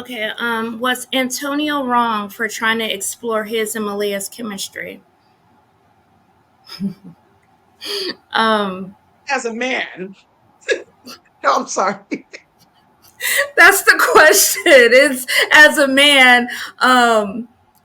Okay. Was Antonio wrong for trying to explore his and Malia's chemistry? Um, As a man. No, I'm sorry. that's the question. It's as a man,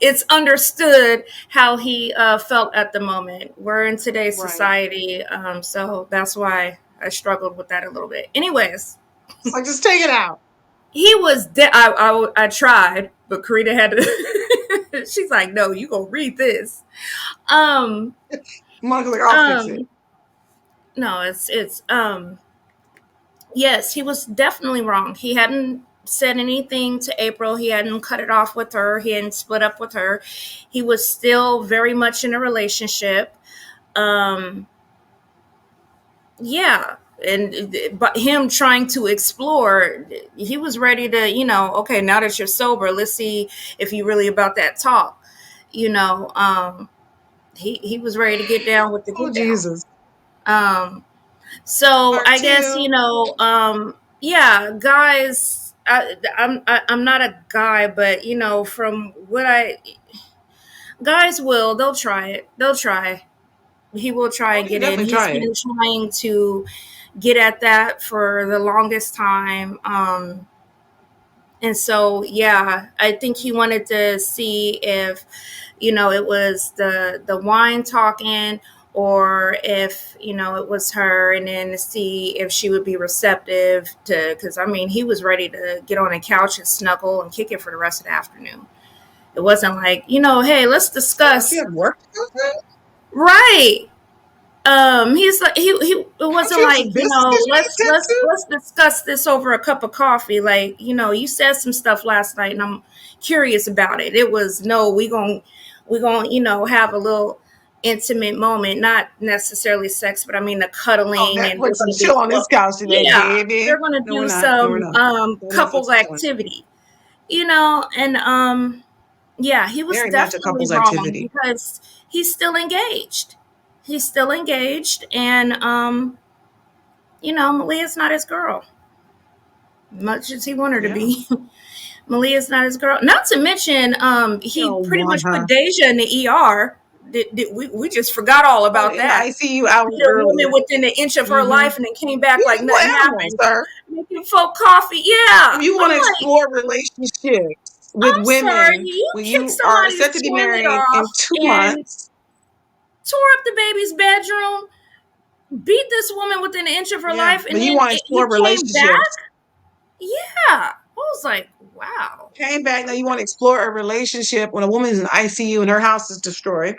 it's understood how he felt at the moment. We're in today's Right. society, so that's why I struggled with that a little bit. Anyways, It's like, just take it out. he was. I tried, but Karina had to. She's like, "No, you gonna read this." Um, Monica's like, I'll fix it. um, no, it's. Yes, he was definitely wrong. He hadn't said anything to April. He hadn't cut it off with her. He hadn't split up with her. He was still very much in a relationship. Um, yeah, and but him trying to explore, he was ready to, okay, now that you're sober, let's see if you really about that talk. You know, he was ready to get down with the Oh, get down. Jesus. Um, So Part I guess two. yeah, guys. I'm not a guy, but from what I guys will they'll try it. They'll try. He will try Oh, and you can get in. definitely He's try it. been trying to get at that for the longest time. And so yeah, I think he wanted to see if it was the wine talking, or if it was her, and then to see if she would be receptive to, because I mean he was ready to get on a couch and snuggle and kick it for the rest of the afternoon. It wasn't like, hey, let's Yeah, she discuss. had work to go to? Right. He's like he it Don't wasn't you have like, some business that you need to tend to? let's discuss this over a cup of coffee. Like, you said some stuff last night and I'm curious about it. It was, no, we going have a little intimate moment, not necessarily sex, but I mean the Oh, cuddling, and we're Netflix and gonna do chill on this couch today, yeah, baby. they're gonna No, we're do not. No, we're some not. No Netflix couples and chilling. activity, and yeah, he was Very much a definitely couple's wrong activity. because he's still engaged. He's still engaged, and Malia's not his girl, much as he wanted her to Yeah. be. Malia's not his girl. Not to mention, You he don't pretty want much put her. Deja in the ER. We just forgot all Oh, about in the that. ICU hours The woman earlier. within an inch of her Mm-hmm. life, and then came back You like equal nothing animals, happened, sir. making folk coffee. Yeah, If you want to I'm like, explore relationships with I'm sorry, women you when kicked you are somebody's set to be toilet married in off two and months, tore up the baby's bedroom, beat this woman within an inch of her yeah, life, and but you then want to you explore came relationships. back. Yeah, I was like, wow. Came back, now you want to explore a relationship when a woman's in the ICU and her house is destroyed,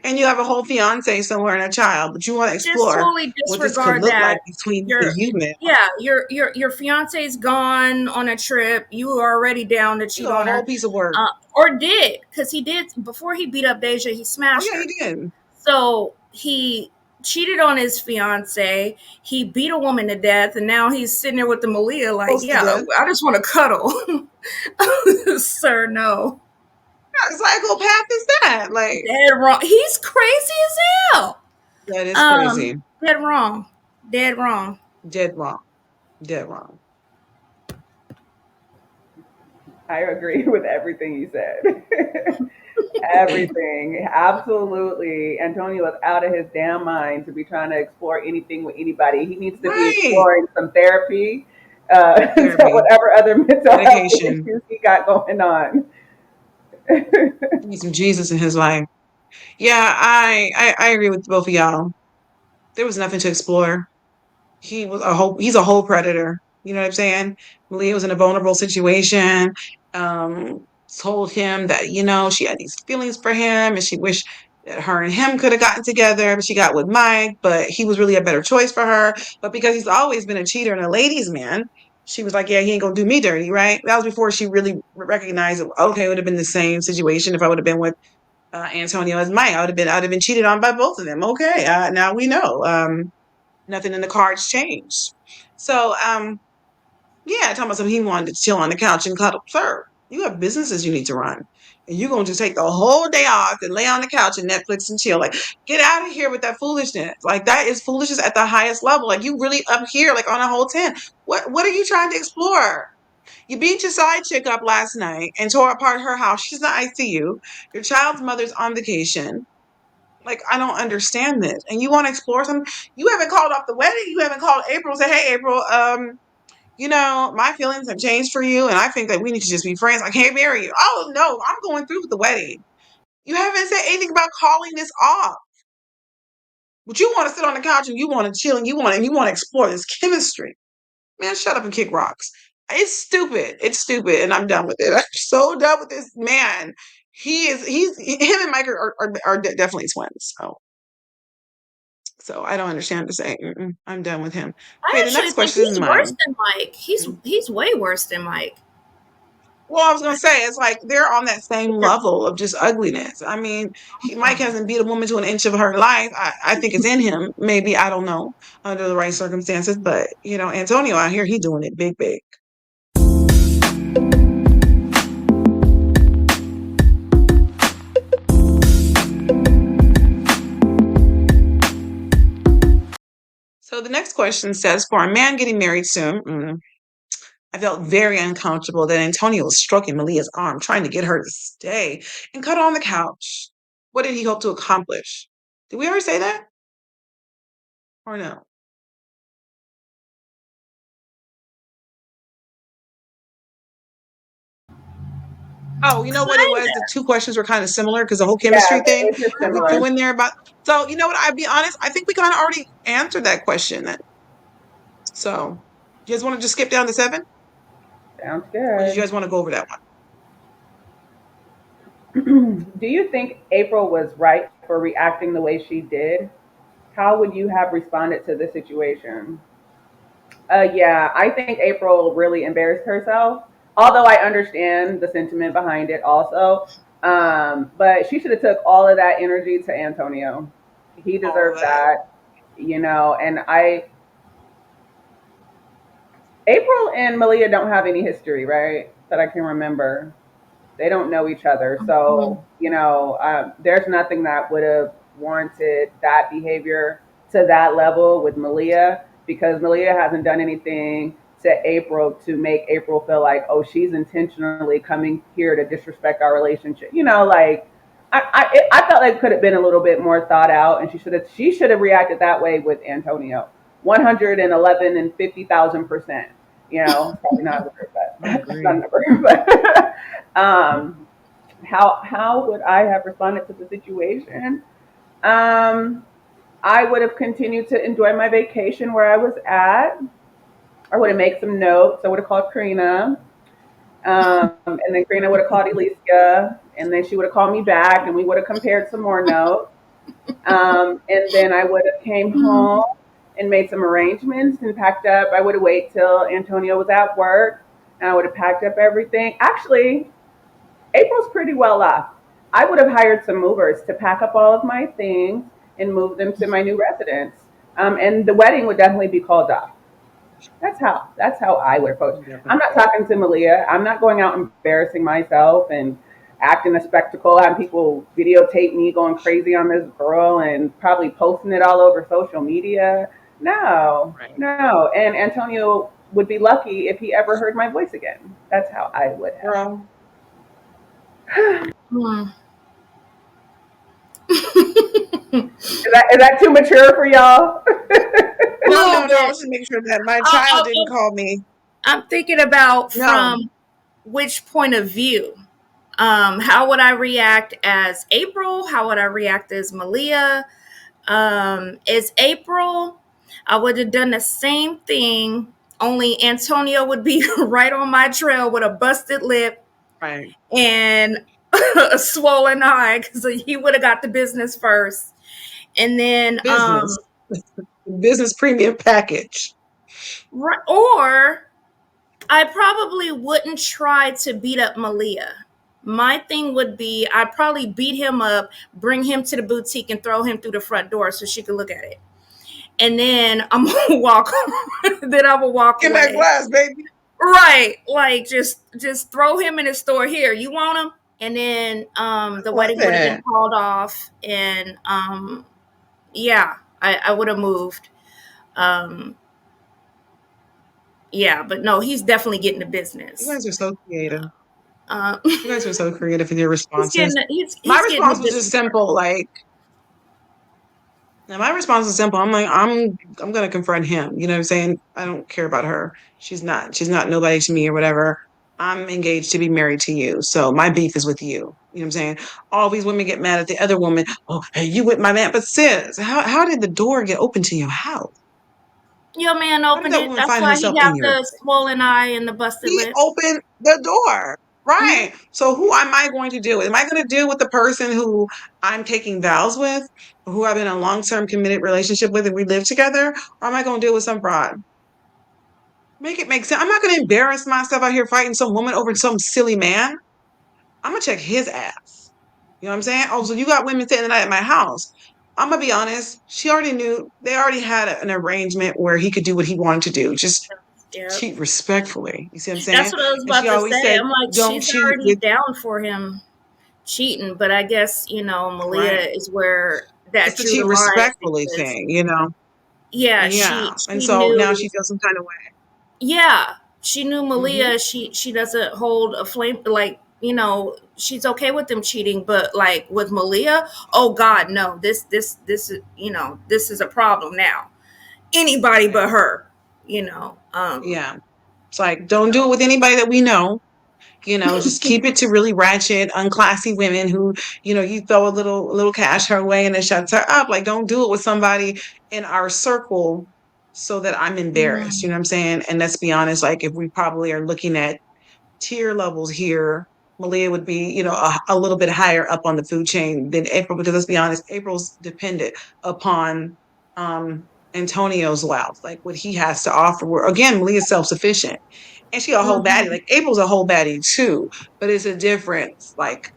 and you have a whole fiance somewhere and a child, but you want to Just explore totally what this could disregard look like that. between the Your human. yeah, your fiance's gone on a trip. You were already down to It's cheat a on whole her, piece of work. or did, because he did before he beat up Deja. He Oh smashed yeah, her. he did. So he cheated on his fiance. He beat a woman to death, and now he's sitting there with the Malia, like, Close to yeah, death. I just want to cuddle, sir. No, What psychopath is that? Like, dead wrong. He's crazy as hell. that is crazy. Dead wrong. Dead wrong. Dead wrong. Dead wrong. I agree with everything you said. Everything. Absolutely. Antonio is out of his damn mind to be trying to explore anything with anybody. He needs to be Right. exploring some therapy, so Therapy. whatever other mental health Medication. issues he got going on. Need some Jesus in his life. Yeah, I agree with both of y'all. There was nothing to explore. He's a whole predator. You know what I'm saying? Malia was in a vulnerable situation. Told him that, she had these feelings for him and she wished that her and him could have gotten together, but she got with Mike, but he was really a better choice for her. But because he's always been a cheater and a ladies' man, she was like, yeah, he ain't gonna do me dirty, right? That was before she really recognized that, okay, it would have been the same situation if I would have been with Antonio as Mike. I would have been cheated on by both of them. Okay, now we know. Nothing in the cards changed. So, yeah, talking about something he wanted to chill on the couch and cuddle. Sir, you have businesses you need to run. And you're going to just take the whole day off and lay on the couch and Netflix and chill. Like, get out of here with that foolishness. Like, that is foolishness at the highest level. Like, you really up here, like on a whole 10. What are you trying to explore? You beat your side chick up last night and tore apart her house. She's in the ICU. Your child's mother's on vacation. Like, I don't understand this. And you want to explore something? You haven't called off the wedding. You haven't called April and said, hey, April, my feelings have changed for you, and I think that we need to just be friends. I can't marry you. Oh, no, I'm going through with the wedding. You haven't said anything about calling this off. But you want to sit on the couch and you want to chill and you want to explore this chemistry. Man, shut up and kick rocks. It's stupid. It's stupid, and I'm done with it. I'm so done with this man. Him and Mike are definitely twins. So I don't understand to say. I'm done with him. Okay, the next question is mine. Worse than Mike. He's way worse than Mike. Well, I was gonna say it's like they're on that same level of just ugliness. I mean, Mike hasn't beat a woman to an inch of her life. I think it's in him. Maybe, I don't know, under the right circumstances. But Antonio out here, he's doing it big, big. So the next question says, for a man getting married soon, I felt very uncomfortable that Antonio was stroking Malia's arm, trying to get her to stay and cuddle on the couch. What did he hope to accomplish? Did we already say that? Or no? Oh, you know what it was? The two questions were kind of similar because the whole chemistry thing that we threw in there about. So, you know what? I'll be honest. I think we kind of already answered that question then. So, you guys want to just skip down to 7? Sounds good. Or do you guys want to go over that one? Do you think April was right for reacting the way she did? How would you have responded to the situation? Yeah, I think April really embarrassed herself. Although I understand the sentiment behind it also, but she should have took all of that energy to Antonio. He deserved that, And April and Malia don't have any history, right? That I can remember. They don't know each other, so there's nothing that would have warranted that behavior to that level with Malia, because Malia hasn't done anything to April to make April feel like, oh, she's intentionally coming here to disrespect our relationship. I felt like it could have been a little bit more thought out, and she should have reacted that way with Antonio, 111 and 50,000%. Probably not a word, but that's not a number. But how would I have responded to the situation? I would have continued to enjoy my vacation where I was at. I would have made some notes. I would have called Karina. And then Karina would have called Alicia. And then she would have called me back and we would have compared some more notes. And then I would have came home and made some arrangements and packed up. I would have waited till Antonio was at work and I would have packed up everything. Actually, April's pretty well off. I would have hired some movers to pack up all of my things and move them to my new residence. And the wedding would definitely be called off. That's how I would approach it. I'm not talking to Malia. I'm not going out embarrassing myself and acting a spectacle, having people videotape me going crazy on this girl and probably posting it all over social media. No. And Antonio would be lucky if he ever heard my voice again. That's how I would have. Is that too mature for y'all? No, let's make sure that my child didn't call me. I'm thinking about from which point of view. How would I react as April? How would I react as Malia? As April, I would have done the same thing, only Antonio would be right on my trail with a busted lip and a swollen eye because he would have got the business first. And then business premium package. Or I probably wouldn't try to beat up Malia. My thing would be I'd probably beat him up, bring him to the boutique and throw him through the front door so she could look at it. And then I'm gonna walk then I will walk away. Get that glass, baby. Right. Like just throw him in the store. Here, you want him? And then the wedding would have been called off and I would have moved. Yeah, but no, he's definitely getting the You business. guys are so creative. Uh, You guys are so creative in your he's getting responses. My he's getting the response was just business. simple, like, now my response is simple. I'm like, I'm gonna confront him. You know what I'm saying? I don't care about her. She's not nobody to me or whatever. I'm engaged to be married to you. So my beef is with you. You know what I'm saying? All these women get mad at the other woman. Oh, hey, you with my man. But sis, how did the door get open to your house? Your man How did opened that it. woman That's find why he herself in got your the swollen eye and the busted he lip. opened the door. Hmm. Right. So who am I going to deal with? Am I going to deal with the person who I'm taking vows with, who I'm in a long-term committed relationship with and we live together? Or am I going to deal with some fraud? Make it make sense. I'm not going to embarrass myself out here fighting some woman over some silly man. I'm going to check his ass. You know what I'm saying? Oh, so you got women staying the night at my house. I'm going to be honest. She already knew they already had an arrangement where he could do what he wanted to do. Just Yeah, cheat respectfully. You see what I'm that's saying? what I was And she about to always say. said, I'm like, don't she's cheat already with down for him cheating, but I guess Malia right. is where It's that the drew the cheat line respectfully because thing, you know? yeah, Yeah. And she so now she knew. feels some kind of way. Yeah, she knew Hmm. Malia. She doesn't hold a flame like she's okay with them cheating, but like with Malia, oh God, no, this is this is a problem now. Anybody Right. but her, you know. Yeah. It's like, don't do it So with anybody that we know. Just keep it to really ratchet, unclassy women who, you throw a little cash her way and it shuts her up. Like, don't do it with somebody in our circle so that I'm embarrassed. You know mm, what I'm saying? And let's be honest, like if we probably are looking at tier levels here, Malia would be, a little bit higher up on the food chain than April, because let's be honest, April's dependent upon Antonio's wealth, like what he has to offer. Where again, Malia's self-sufficient. And she a whole baddie. mhm, Like April's a whole baddie too, but it's a difference. Like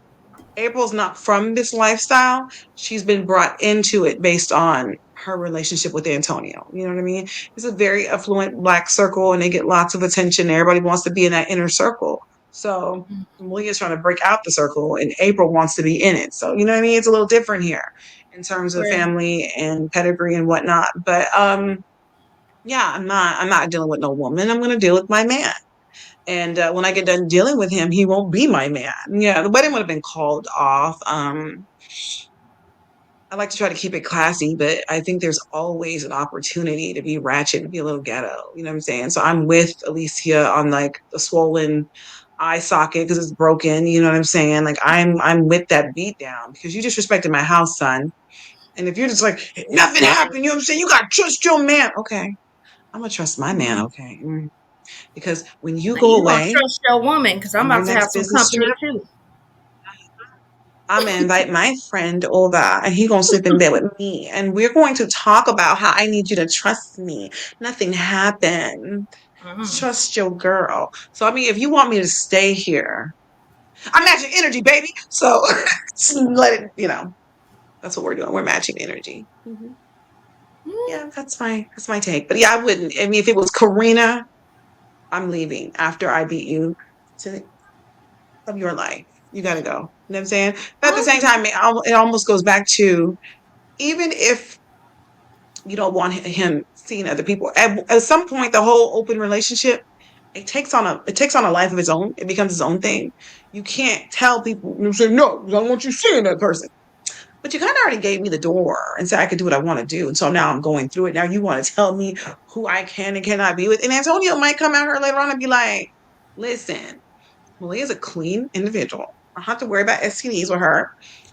April's not from this lifestyle. She's been brought into it based on her relationship with Antonio. You know what I mean? It's a very affluent black circle and they get lots of attention. Everybody wants to be in that inner circle. So Malia's trying to break out the circle and April wants to be in it. So, you know what I mean? It's a little different here in terms of right. family and pedigree and whatnot. But yeah, I'm not dealing with no woman. I'm gonna deal with my man. And when I get done dealing with him, he won't be my man. Yeah, the wedding would have been called off. I like to try to keep it classy, but I think there's always an opportunity to be ratchet and be a little ghetto. You know what I'm saying? So I'm with Alicia on like the swollen eye socket because it's broken. You know what I'm saying? Like I'm with that beat down because you disrespected my house, son. And if you're just like nothing happened, you know what I'm saying? You gotta trust your man. Okay, I'm gonna trust my man. Mm. Okay. Because when you Now go you gonna away trust your woman because I'm on your about to have next some business company trip, too. I'm gonna invite my friend over and he gonna sleep in bed with me. And we're going to talk about how I need you to trust me. Nothing happened. Mm. Trust your girl. So I mean, if you want me to stay here, I'm matching energy, baby. So just let it, that's what we're doing. We're matching energy. Mm. Yeah, that's my take. But yeah, I wouldn't. I mean, if it was Karina, I'm leaving after I beat you to of your life. You got to go. You know what I'm saying? But at the same Okay. time, it almost goes back to even if you don't want him seeing other people, at some point, the whole open relationship it takes on a life of its own. It becomes its own thing. You can't tell people say no. I don't want you seeing that person. But you kind of already gave me the door and said I could do what I want to do. And so now I'm going through it. Now you want to tell me who I can and cannot be with. And Antonio might come out here later on and be like, listen, Malia is a clean individual. I don't have to worry about STDs with her.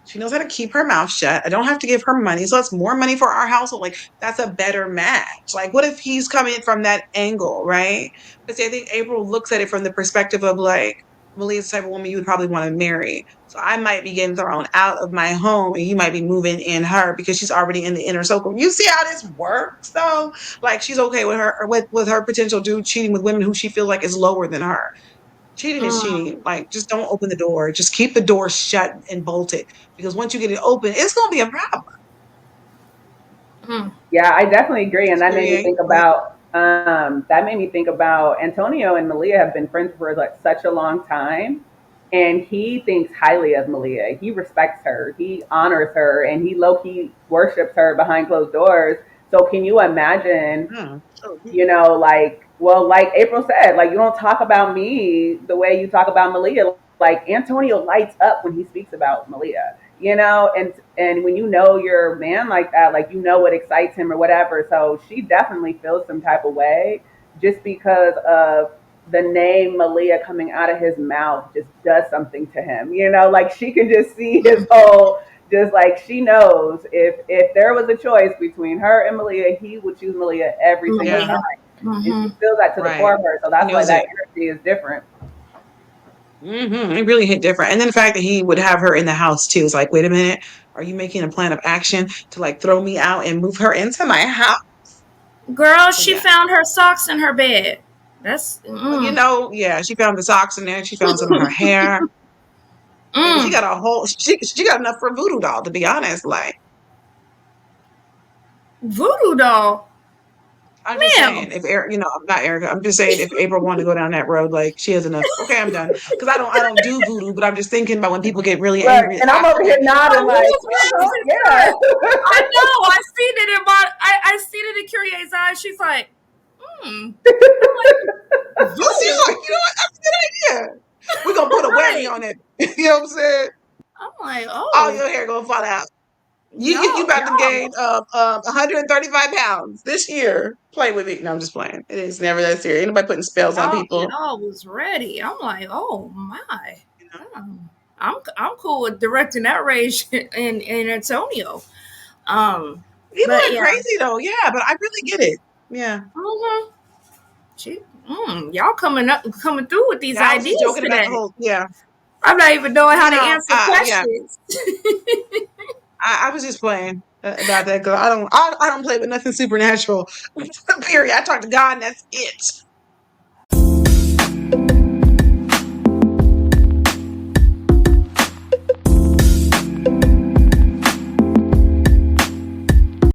She knows how to keep her mouth shut. I don't have to give her money. So it's more money for our household. Like, that's a better match. Like, what if he's coming from that angle, right? But see, I think April looks at it from the perspective of like, Malia's the type of woman you would probably want to marry. So I might be getting thrown out of my home and you might be moving in her because she's already in the inner circle. You see how this works though? Like she's okay with her with her potential dude cheating with women who she feels like is lower than her. Cheating is Mm. cheating. Like, just don't open the door. Just keep the door shut and bolted. Because once you get it open, it's gonna be a problem. Mm. Yeah, I definitely agree, and Period. But that made me think about Antonio and Malia have been friends for like such a long time, and he thinks highly of Malia. He respects her, he honors her, and he low key worships her behind closed doors. So can you imagine, yeah. Oh, like Well, like April said, like you don't talk about me the way you talk about Malia. Like Antonio lights up when he speaks about Malia, and when you know your man like that, like you know what excites him or whatever. So she definitely feels some type of way just because of the name Malia coming out of his mouth just does something to him. Like she can just see his whole just like she knows if there was a choice between her and Malia, he would choose Malia every single Yeah. time. Malia. And she Hmm. feels that to the core Right. of her. So He that's why knows that it. energy is different. It really hit different. And then the fact that he would have her in the house too is like, wait a minute, are you making a plan of action to like throw me out and move her into my house? Girl, So she yeah. found her socks in her bed. That's Well, yeah, she found the socks in there. She found some of her hair. Baby, she mm, got a whole she got enough for a voodoo doll, to be honest. Like, voodoo doll, I'm just ma'am. saying, if Eric, I'm not Erica. I'm just saying, if April wanted to go down that road, like she has enough. Okay, I'm done. Because I don't do voodoo, but I'm just thinking about when people get really Look, angry. and I'm over Okay, here nodding Oh, like, who's laughing yeah. good? I know. I seen it in I seen it in Curie's eyes. She's like, I'm like oh, she's voodoo, like, you know what? That's a good idea. We're gonna put a whammy right? on it. You know what I'm saying? I'm like, All oh, your hair gonna fall out. You y'all, about to gain y'all. 135 pounds this year. Play with it. No, I'm just playing. It is never that serious. Ain't nobody putting spells on people. Y'all was ready. I'm like, oh my. You know? I'm cool with directing that rage in Antonio. Um, People but are yeah. crazy though. Yeah, but I really get it. Yeah. Mhm. She, y'all coming through with these Yeah, I was just ideas joking about the today. whole. Yeah. I'm not even knowing how to answer Yeah. questions. I was just playing about that because I don't play with nothing supernatural. Period. I talk to God and that's it.